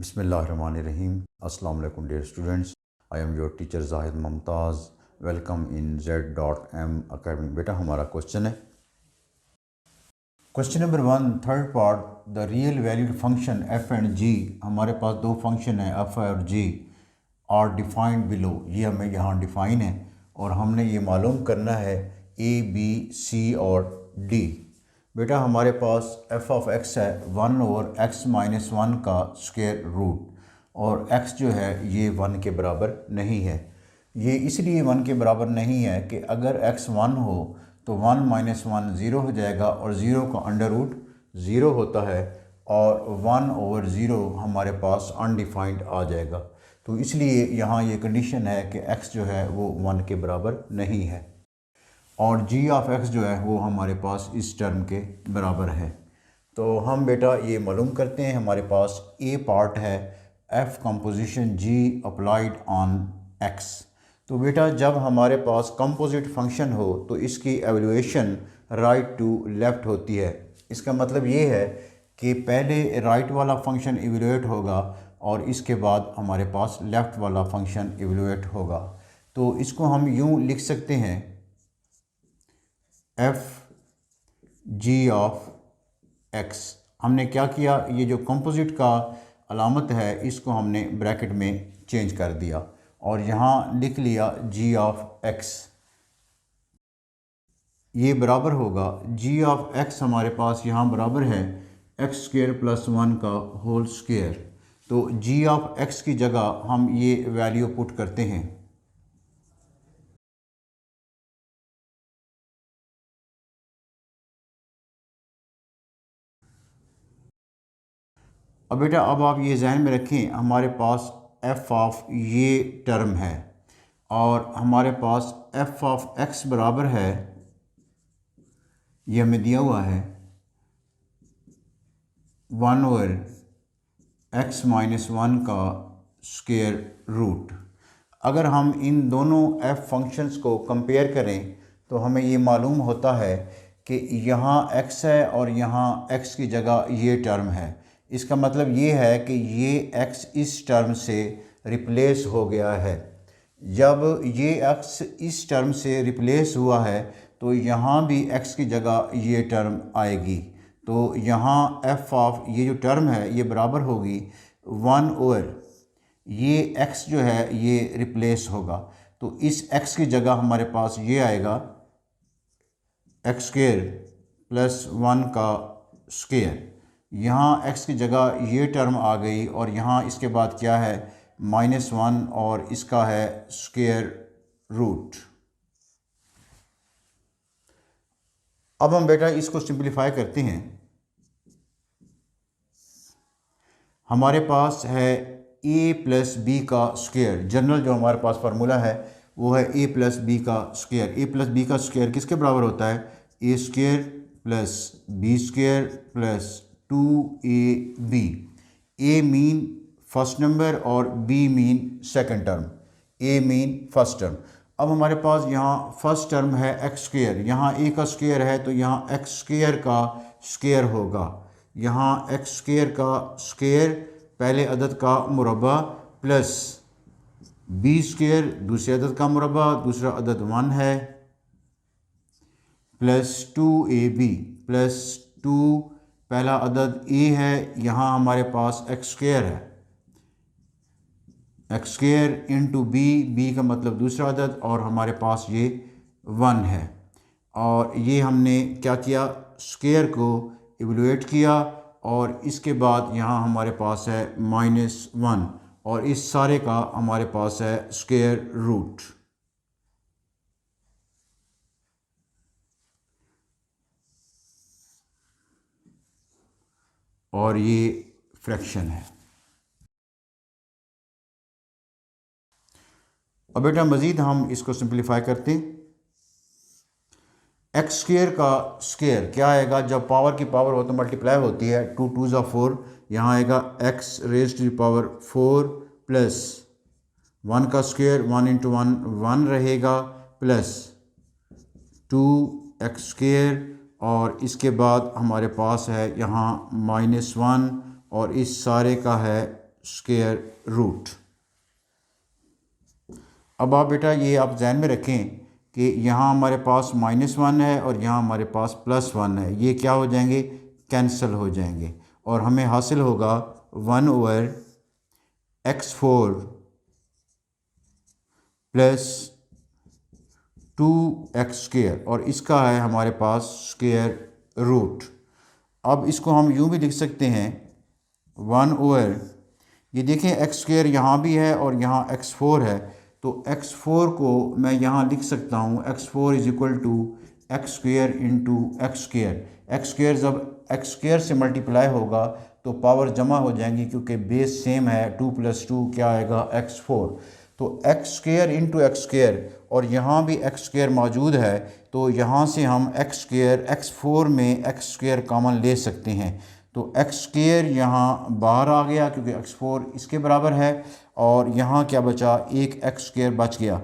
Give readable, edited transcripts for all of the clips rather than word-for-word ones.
बिस्मिल्लाहिर्रहमानिर्रहीम। अस्सलाम वालेकुम dear students, I am your teacher Zahid Mumtaz. Welcome in Z.M academy. बेटा हमारा क्वेश्चन है, question number 1, third part, the real valued function f and g। हमारे पास दो फंक्शन है f और g आर डिफाइंड बिलो। ये हमें यहाँ डिफाइन है और हमने ये मालूम करना है a b c और d। बेटा हमारे पास f ऑफ x है 1 ओवर x माइनस 1 का स्क्वायर रूट, और x जो है ये 1 के बराबर नहीं है। ये इसलिए 1 के बराबर नहीं है कि अगर x 1 हो तो 1 माइनस 1 ज़ीरो हो जाएगा और ज़ीरो का अंडर रूट ज़ीरो होता है, और 1 ओवर ज़ीरो हमारे पास अनडिफाइंड आ जाएगा। तो इसलिए यहाँ ये कंडीशन है कि x जो है वो 1 के बराबर नहीं है, और g ऑफ x जो है वो हमारे पास इस टर्म के बराबर है। तो हम बेटा ये मालूम करते हैं, हमारे पास a पार्ट है f composition g applied on x। तो बेटा जब हमारे पास कंपोजिट फंक्शन हो तो इसकी एवल्यूएशन राइट टू लेफ़्ट होती है। इसका मतलब ये है कि पहले राइट वाला फंक्शन इवेलुएट होगा और इसके बाद हमारे पास लेफ़्ट वाला फंक्शन इवेलुएट होगा। तो इसको हम यूँ लिख सकते हैं, एफ जी ऑफ एक्स। हमने क्या किया, ये जो कंपोजिट का अलामत है इसको हमने ब्रैकेट में चेंज कर दिया और यहाँ लिख लिया जी ऑफ एक्स। ये बराबर होगा जी ऑफ एक्स, हमारे पास यहाँ बराबर है एक्स स्क्वायर प्लस 1 का होल स्क्वायर। तो जी ऑफ एक्स की जगह हम ये वैल्यू पुट करते हैं। अब बेटा अब आप ये ज़हन में रखें, हमारे पास f ऑफ ये टर्म है और हमारे पास f ऑफ x बराबर है, ये हमें दिया हुआ है 1 ओवर x माइनस 1 का स्क्वायर रूट। अगर हम इन दोनों f फंक्शंस को कंपेयर करें तो हमें ये मालूम होता है कि यहाँ x है और यहाँ x की जगह ये टर्म है। इसका मतलब ये है कि ये x इस टर्म से रिप्लेस हो गया है। जब ये x इस टर्म से रिप्लेस हुआ है तो यहाँ भी x की जगह ये टर्म आएगी। तो यहाँ f ऑफ ये जो टर्म है ये बराबर होगी 1 ओवर ये x जो है ये रिप्लेस होगा। तो इस x की जगह हमारे पास ये आएगा एक्स स्क्वायर प्लस 1 का स्क्वायर। यहाँ x की जगह ये टर्म आ गई और यहाँ इसके बाद क्या है -1 और इसका है स्क्वायर रूट। अब हम बेटा इसको सिंपलीफाई करते हैं। हमारे पास है a प्लस बी का स्क्वायर। जनरल जो हमारे पास फार्मूला है वो है a प्लस बी का स्क्वायर। a प्लस बी का स्क्वायर किसके बराबर होता है, a square plus B square plus 2ab। a mean first number और b mean second term, a mean first term. अब हमारे पास यहाँ फर्स्ट टर्म है एक्स स्क्वायर, यहाँ a का स्क्वायर है तो यहाँ एक्स स्क्वायर का स्क्वायर होगा। यहाँ एक्स स्क्वायर का स्क्वायर पहले अदद का मुरब्बा प्लस बी स्क्वायर दूसरे अदद का मुरब्बा, दूसरा अदद 1 है, प्लस 2ab प्लस 2 पहला अदद a है, यहाँ हमारे पास एक्स स्क्वायर है, एक्स स्क्वायर इंटू बी का मतलब दूसरा अदद, और हमारे पास ये 1 है। और ये हमने क्या किया, स्क्वायर को इवेलुएट किया और इसके बाद यहाँ हमारे पास है -1 और इस सारे का हमारे पास है स्क्वायर रूट। और ये फ्रैक्शन है। अब बेटा मज़ीद हम इसको सिंपलीफाई करते हैं। एक्स स्क्वायर का स्क्वायर क्या आएगा, जब पावर की पावर हो तो मल्टीप्लाई होती है, 2 2 ज़ा 4, यहाँ आएगा X raise to the power 4 plus 1 का स्क्वायर 1 इंटू 1 1 रहेगा प्लस 2 एक्स स्क्वायर, और इसके बाद हमारे पास है यहाँ -1 और इस सारे का है स्क्वायर रूट। अब आप बेटा ये आप ध्यान में रखें कि यहाँ हमारे पास -1 है और यहाँ हमारे पास +1 है, ये क्या हो जाएंगे, कैंसिल हो जाएंगे और हमें हासिल होगा 1/x4 + 2x² और इसका है हमारे पास स्क्वायर रूट। अब इसको हम यूँ भी लिख सकते हैं 1/, ये देखें x² यहाँ भी है और यहाँ x4 है, तो x4 को मैं यहाँ लिख सकता हूँ x4 = x² × x²। जब x² से मल्टीप्लाई होगा तो पावर जमा हो जाएंगी क्योंकि बेस सेम है, 2 + 2 क्या आएगा, x4। तो x² × x² और यहाँ भी x² मौजूद है, तो यहाँ से हम x4 में x² कॉमन ले सकते हैं। तो x² यहाँ बाहर आ गया क्योंकि x4 इसके बराबर है और यहाँ क्या बचा, एक x² बच गया,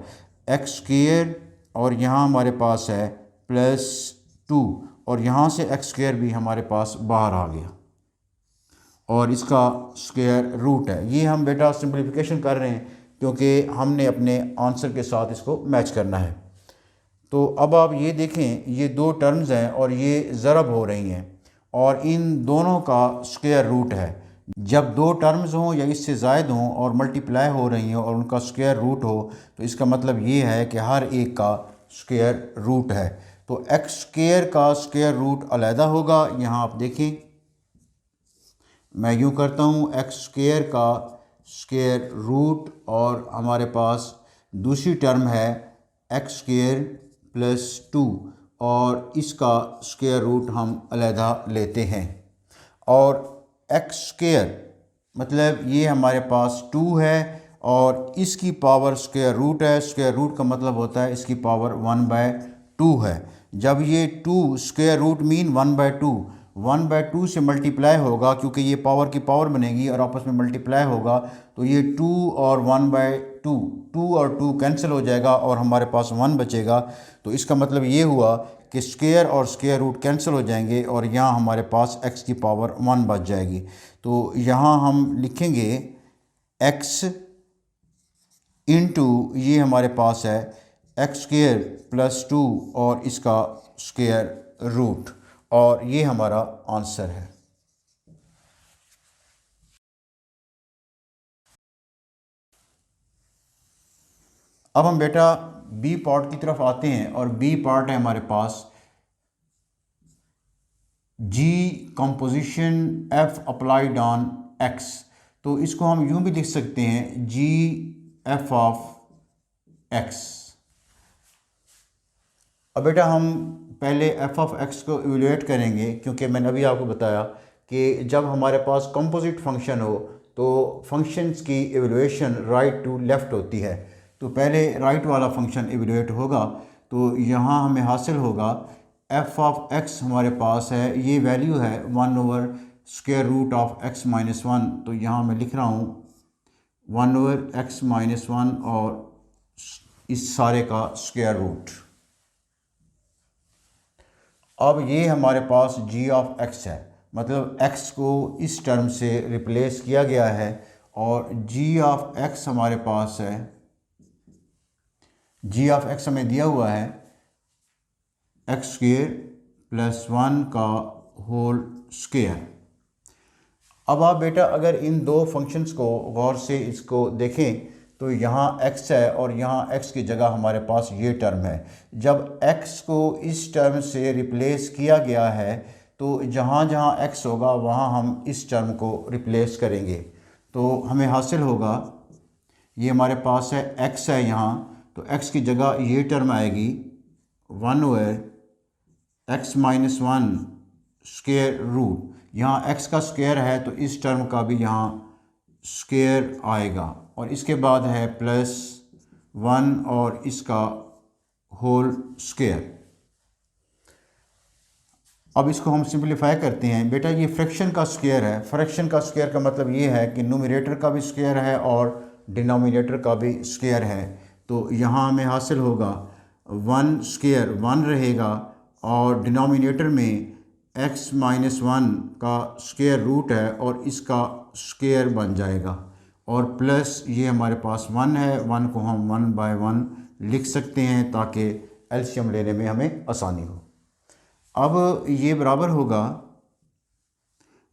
x² और यहाँ हमारे पास है +2 और यहाँ से x² भी हमारे पास बाहर आ गया और इसका स्क्वायर रूट है। ये हम बेटा सिंप्लीफिकेशन कर रहे हैं क्योंकि हमने अपने आंसर के साथ इसको मैच करना है। तो अब आप ये देखें, ये दो टर्म्स हैं और ये ज़रब हो रही हैं और इन दोनों का स्क्वायर रूट है। जब दो टर्म्स हों या इससे ज़ायद हों और मल्टीप्लाई हो रही हों और उनका स्क्वायर रूट हो तो इसका मतलब ये है कि हर एक का स्क्वायर रूट है। तो x² का स्क्वायर रूट अलहदा होगा। यहाँ आप देखें, मैं यूँ करता हूँ, x² का स्क्वायर रूट और हमारे पास दूसरी टर्म है x² + 2 और इसका स्क्वायर रूट हम अलहदा लेते हैं। और x² मतलब ये हमारे पास 2 है और इसकी पावर स्क्वायर रूट है। स्क्वायर रूट का मतलब होता है इसकी पावर 1/2 है। जब ये 2 स्क्वायर रूट मीन 1/2 से मल्टीप्लाई होगा क्योंकि ये पावर की पावर बनेगी और आपस में मल्टीप्लाई होगा, तो ये 2 और 1/2, 2 और 2 कैंसिल हो जाएगा और हमारे पास 1 बचेगा। तो इसका मतलब ये हुआ कि स्क्वायर और स्क्वायर रूट कैंसिल हो जाएंगे और यहाँ हमारे पास x की पावर 1 बच जाएगी। तो यहाँ हम लिखेंगे x इंटू ये हमारे पास है x² + 2 और इसका स्क्वायर रूट और ये हमारा आंसर है। अब हम बेटा बी पार्ट की तरफ आते हैं और बी पार्ट है हमारे पास g composition f applied on x। तो इसको हम यूं भी लिख सकते हैं g f ऑफ x। अब बेटा हम पहले f ऑफ x को इवेलुएट करेंगे क्योंकि मैंने अभी आपको बताया कि जब हमारे पास कंपोजिट फंक्शन हो तो फंक्शंस की इवेलुएशन राइट टू लेफ़्ट होती है। तो पहले राइट वाला फंक्शन इवेलुएट होगा, तो यहाँ हमें हासिल होगा f ऑफ x हमारे पास है, ये वैल्यू है 1/√x - 1। तो यहाँ मैं लिख रहा हूँ 1/x - 1 और इस सारे का स्क्वायर रूट। अब ये हमारे पास g ऑफ x है, मतलब x को इस टर्म से रिप्लेस किया गया है और g ऑफ x हमारे पास है, g ऑफ x हमें दिया हुआ है x² + 1 का होल स्क्वायर। अब आप बेटा अगर इन दो फंक्शंस को गौर से इसको देखें तो यहाँ x है और यहाँ x की जगह हमारे पास ये टर्म है। जब x को इस टर्म से रिप्लेस किया गया है तो जहाँ जहाँ x होगा वहाँ हम इस टर्म को रिप्लेस करेंगे। तो हमें हासिल होगा, ये हमारे पास है x है यहाँ, तो x की जगह ये टर्म आएगी 1/x - 1 स्क्वायर रूट। यहाँ x का स्क्वायर है तो इस टर्म का भी यहाँ स्क्वायर आएगा और इसके बाद है +1 और इसका होल स्क्वायर। अब इसको हम सिंप्लीफाई करते हैं। बेटा ये फ्रैक्शन का स्क्वायर है। फ्रैक्शन का स्क्वायर का मतलब ये है कि न्यूमरेटर का भी स्क्वायर है और डिनोमिनेटर का भी स्क्वायर है। तो यहाँ हमें हासिल होगा 1 स्क्वायर 1 रहेगा और डिनोमिनेटर में x - 1 का स्क्वायर रूट है और इसका स्क्वायर बन जाएगा। और प्लस ये हमारे पास 1 है, 1 को हम 1/1 लिख सकते हैं ताकि एलसीएम लेने में हमें आसानी हो। अब ये बराबर होगा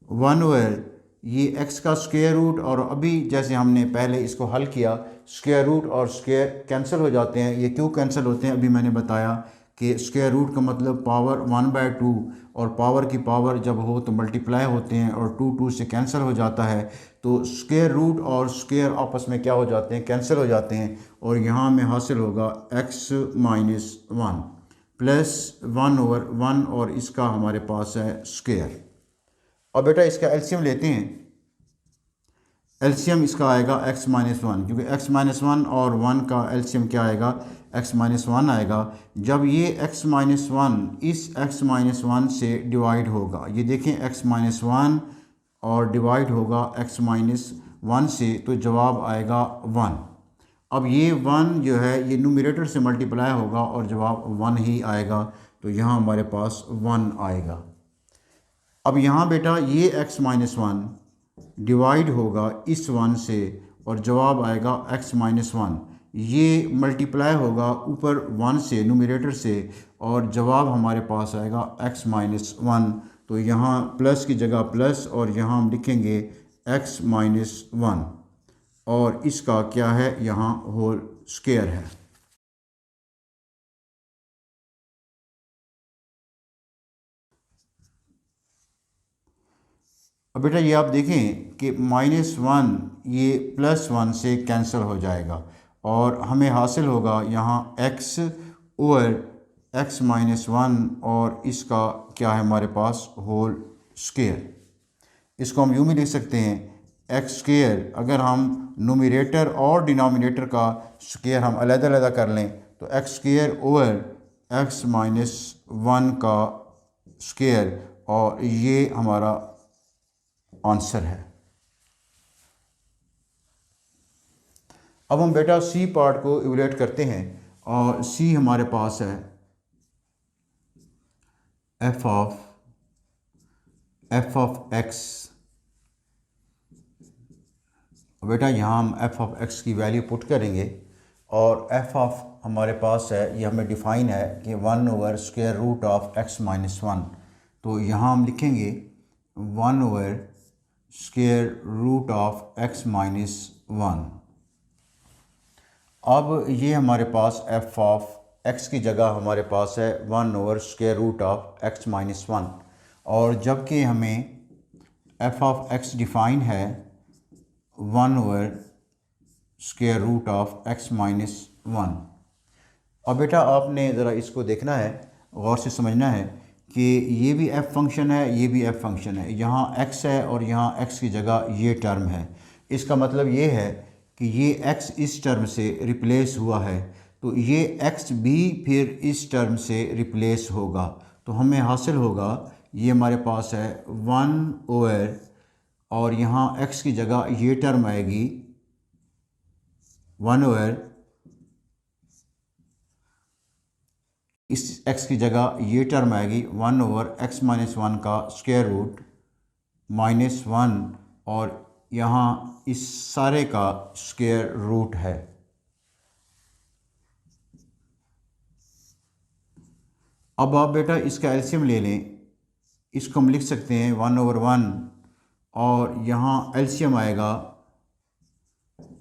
1/, ये x का स्क्वायर रूट, और अभी जैसे हमने पहले इसको हल किया स्क्वायर रूट और स्क्वायर कैंसिल हो जाते हैं। ये क्यों कैंसिल होते हैं अभी मैंने बताया कि स्क्वायर रूट का मतलब पावर 1/2, और पावर की पावर जब हो तो मल्टीप्लाई होते हैं और 2 से कैंसिल हो जाता है, तो स्क्वायर रूट और स्क्वायर आपस में क्या हो जाते हैं, कैंसिल हो जाते हैं, और यहाँ में हासिल होगा x-1 प्लस 1/1, और इसका हमारे पास है स्क्वायर। और बेटा इसका एलसीएम लेते हैं, एलसीएम इसका आएगा x-1, क्योंकि x-1 और 1 का एलसीएम क्या आएगा, x-1 आएगा। जब ये x-1 इस x-1 से डिवाइड होगा, ये देखें x-1 और डिवाइड होगा x-1 से, तो जवाब आएगा 1। अब ये 1 जो है ये न्यूमरेटर से मल्टीप्लाई होगा और जवाब 1 ही आएगा, तो यहाँ हमारे पास 1 आएगा। अब यहाँ बेटा ये x-1 डिवाइड होगा इस 1 से और जवाब आएगा x-1, ये मल्टीप्लाई होगा ऊपर 1 से न्यूमरेटर से और जवाब हमारे पास आएगा x-1। तो यहाँ प्लस की जगह प्लस और यहाँ हम लिखेंगे x-1, और इसका क्या है, यहाँ होल स्क्वायर है। अब बेटा ये आप देखें कि -1 ये +1 से कैंसिल हो जाएगा और हमें हासिल होगा यहाँ x/(x-1) और इसका क्या है हमारे पास, होल स्क्वायर। इसको हम यूँ भी लिख सकते हैं x²। अगर हम न्यूमरेटर और डिनोमिनेटर का स्क्वायर हम अलग-अलग कर लें तो x² का स्क्वायर, और ये हमारा आंसर है। अब हम बेटा सी पार्ट को इवैल्यूएट करते हैं, और सी हमारे पास है f ऑफ x। बेटा यहाँ हम f ऑफ x की वैल्यू पुट करेंगे, और f ऑफ हमारे पास है, ये हमें डिफ़ाइन है कि 1/√(x-1). तो यहाँ हम लिखेंगे 1/√(x-1). अब ये हमारे पास f ऑफ x की जगह हमारे पास है 1/√(x-1), और जबकि हमें f ऑफ x डिफ़ाइन है 1/√(x-1). अब बेटा आपने ज़रा इसको देखना है, गौर से समझना है कि ये भी f फंक्शन है, ये भी f फंक्शन है। यहाँ x है और यहाँ x की जगह ये टर्म है। इसका मतलब ये है कि ये x इस टर्म से रिप्लेस हुआ है, तो ये x भी फिर इस टर्म से रिप्लेस होगा। तो हमें हासिल होगा, ये हमारे पास है 1/, और यहाँ x की जगह ये टर्म आएगी 1/, इस x की जगह ये टर्म आएगी 1/(x-1) का स्क्वायर रूट -1, और यहाँ इस सारे का स्क्वायर रूट है। अब आप बेटा इसका एलसीएम ले लें, इसको हम लिख सकते हैं 1/1, और यहाँ एलसीएम आएगा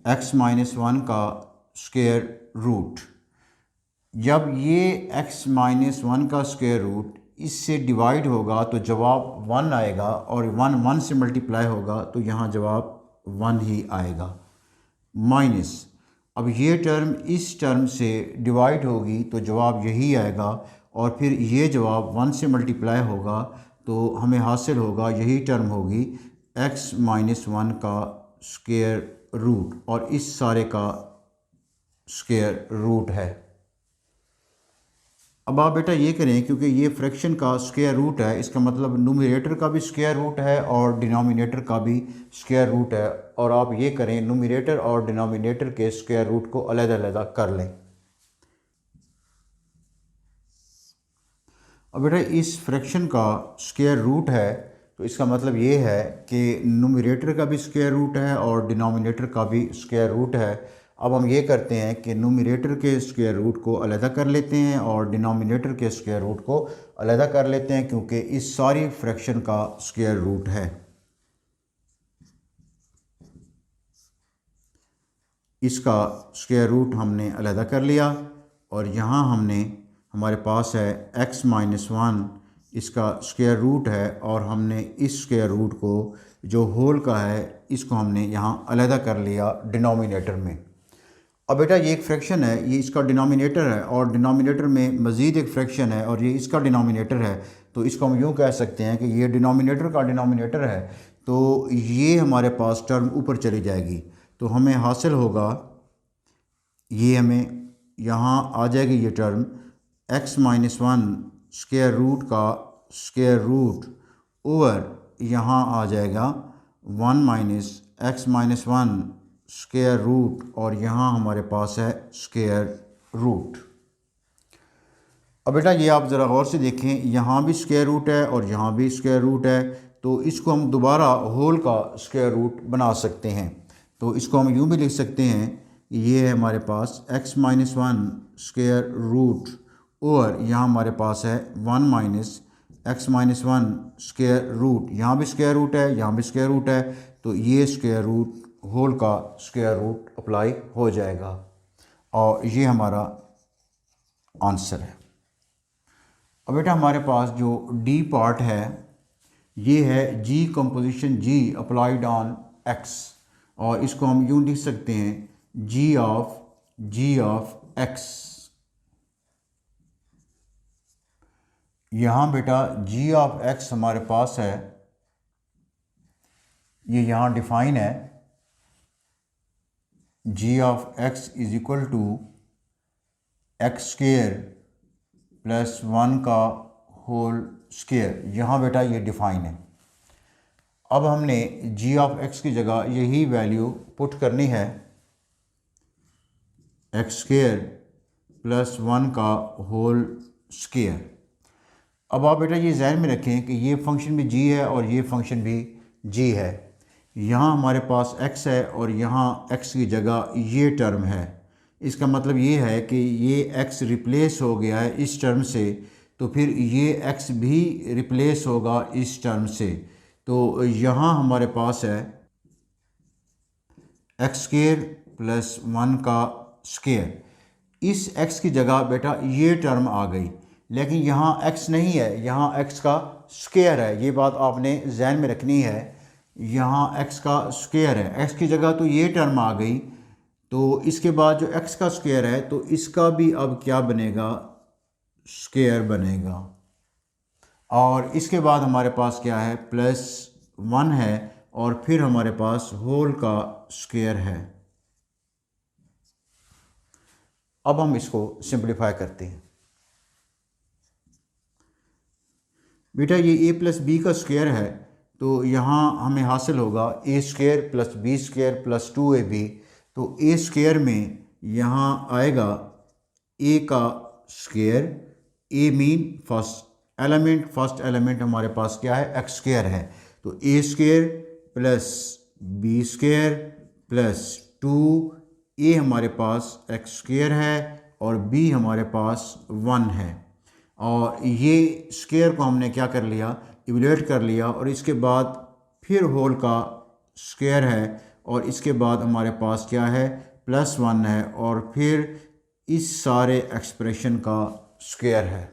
x-1 का स्क्वायर रूट। जब ये x-1 का स्क्वायर रूट इससे डिवाइड होगा तो जवाब 1 आएगा, और 1 से मल्टीप्लाई होगा तो यहाँ जवाब 1 ही आएगा। माइनस, अब ये टर्म इस टर्म से डिवाइड होगी तो जवाब यही आएगा, और फिर ये जवाब 1 से मल्टीप्लाई होगा तो हमें हासिल होगा, यही टर्म होगी x-1 का स्क्वायर रूट, और इस सारे का स्क्वायर रूट है। अब आप बेटा ये करें, क्योंकि ये फ्रैक्शन का स्क्वायर रूट है, इसका मतलब न्यूमरेटर का भी स्क्वायर रूट है और डिनोमिनेटर का भी स्क्वायर रूट है, और आप ये करें न्यूमरेटर और डिनोमिनेटर के स्क्वायर रूट को अलग-अलग कर लें। अब बेटा इस फ्रैक्शन का स्क्वायर रूट है तो इसका मतलब ये है कि न्यूमरेटर का भी स्क्वायर रूट है और डिनोमिनेटर का भी स्क्वायर रूट है। अब हम ये करते हैं कि न्यूमरेटर के स्क्वायर रूट को अलहदा कर लेते हैं और डिनोमिनेटर के स्क्वायर रूट को अलहदा कर लेते हैं, क्योंकि इस सारी फ्रैक्शन का स्क्वायर रूट है। इसका स्क्वायर रूट हमने अलहदा कर लिया और यहाँ हमारे पास है x-1 इसका स्क्वायर रूट है और हमने इस स्क्वायर रूट को जो होल का है इसको हमने यहाँ अलहदा कर लिया डिनोमिनेटर में। अब बेटा ये एक फ्रैक्शन है, ये इसका डिनोमिनेटर है और डिनोमिनेटर में मज़ीद एक फ्रैक्शन है और ये इसका डिनोमिनेटर है। तो इसको हम यूँ कह सकते हैं कि ये डिनोमिनेटर का डिनोमिनेटर है, तो ये हमारे पास टर्म ऊपर चली जाएगी। तो हमें हासिल होगा, ये हमें यहाँ आ जाएगी ये टर्म x-1 स्क्वायर रूट का स्क्वायर रूट ओवर यहाँ आ जाएगा 1 माइनस x-1 स्क्वायर रूट और यहाँ हमारे पास है स्क्वायर रूट। अब बेटा ये आप ज़रा गौर से देखें, यहाँ भी स्क्वायर रूट है और यहाँ भी स्क्वायर रूट है, तो इसको हम दोबारा होल का स्क्वायर रूट बना सकते हैं। तो इसको हम यूँ भी लिख सकते हैं, ये है हमारे पास x-1 स्क्वायर रूट और यहाँ हमारे पास है 1 माइनस x-1 स्क्वायर रूट। यहाँ भी स्क्वायर रूट है, यहाँ भी स्क्वायर रूट है, तो ये स्क्वायर रूट होल का स्क्वायर रूट अप्लाई हो जाएगा और ये हमारा आंसर है। अब बेटा हमारे पास जो डी पार्ट है ये है g composition g applied on x और इसको हम यूँ लिख सकते हैं g ऑफ x। यहाँ बेटा g ऑफ x हमारे पास है, ये यहाँ डिफाइन है, g of x is equal to X square plus 1 का होल स्क्वेयर। यहाँ बेटा ये डिफाइन है। अब हमने g ऑफ x की जगह यही वैल्यू पुट करनी है, एक्स स्क्वेयर प्लस 1 का होल स्क्वेयर। अब आप बेटा ये ज़हन में रखें कि ये फंक्शन भी g है और ये फंक्शन भी g है। यहाँ हमारे पास x है और यहाँ x की जगह ये टर्म है। इसका मतलब ये है कि ये x रिप्लेस हो गया है इस टर्म से, तो फिर ये x भी रिप्लेस होगा इस टर्म से। तो यहाँ हमारे पास है एक्स स्क्वेयर प्लस 1 का स्क्वेयर। इस x की जगह बेटा ये टर्म आ गई, लेकिन यहाँ x नहीं है, यहाँ x का स्क्वायर है। ये बात आपने जहन में रखनी है, यहाँ x का स्क्वायर है, x की जगह तो ये टर्म आ गई। तो इसके बाद जो x का स्क्वायर है तो इसका भी अब क्या बनेगा, स्क्वायर बनेगा। और इसके बाद हमारे पास क्या है, प्लस 1 है और फिर हमारे पास होल का स्क्वायर है। अब हम इसको सिंप्लीफाई करते हैं। बेटा ये a प्लस बी का स्क्वायर है, तो यहाँ हमें हासिल होगा a square plus B square plus 2ab। तो a स्क्वायर में यहाँ आएगा a का square, a mean first element हमारे पास क्या है, एक्स स्क्वायर है। तो a square plus B square plus 2a हमारे पास एक्स स्क्वायर है और b हमारे पास 1 है। और ये स्क्वायर को हमने क्या कर लिया, इवैल्यूएट कर लिया और इसके बाद फिर होल का स्क्वायर है और इसके बाद हमारे पास क्या है, प्लस 1 है और फिर इस सारे एक्सप्रेशन का स्क्वायर है।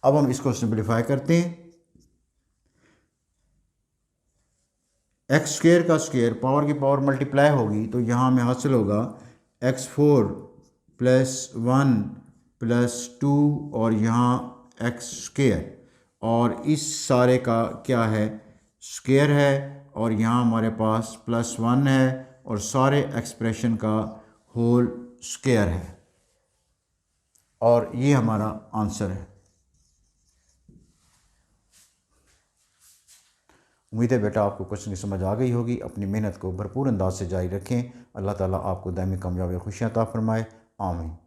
अब हम इसको सिंप्लीफाई करते हैं। एक्स स्क्वायर का स्क्वायर पावर की पावर मल्टीप्लाई होगी, तो यहाँ हमें हासिल होगा x4 प्लस 1 प्लस 2 और यहाँ एक्स स्क्वायर और इस सारे का क्या है, स्क्वायर है और यहाँ हमारे पास प्लस 1 है और सारे एक्सप्रेशन का होल स्क्वायर है और ये हमारा आंसर है। उम्मीद है बेटा आपको क्वेश्चन की समझ आ गई होगी। अपनी मेहनत को भरपूर अंदाज से जारी रखें। अल्लाह ताला आपको दायमी कामयाबी और खुशियाँ अता फरमाए। आमीन।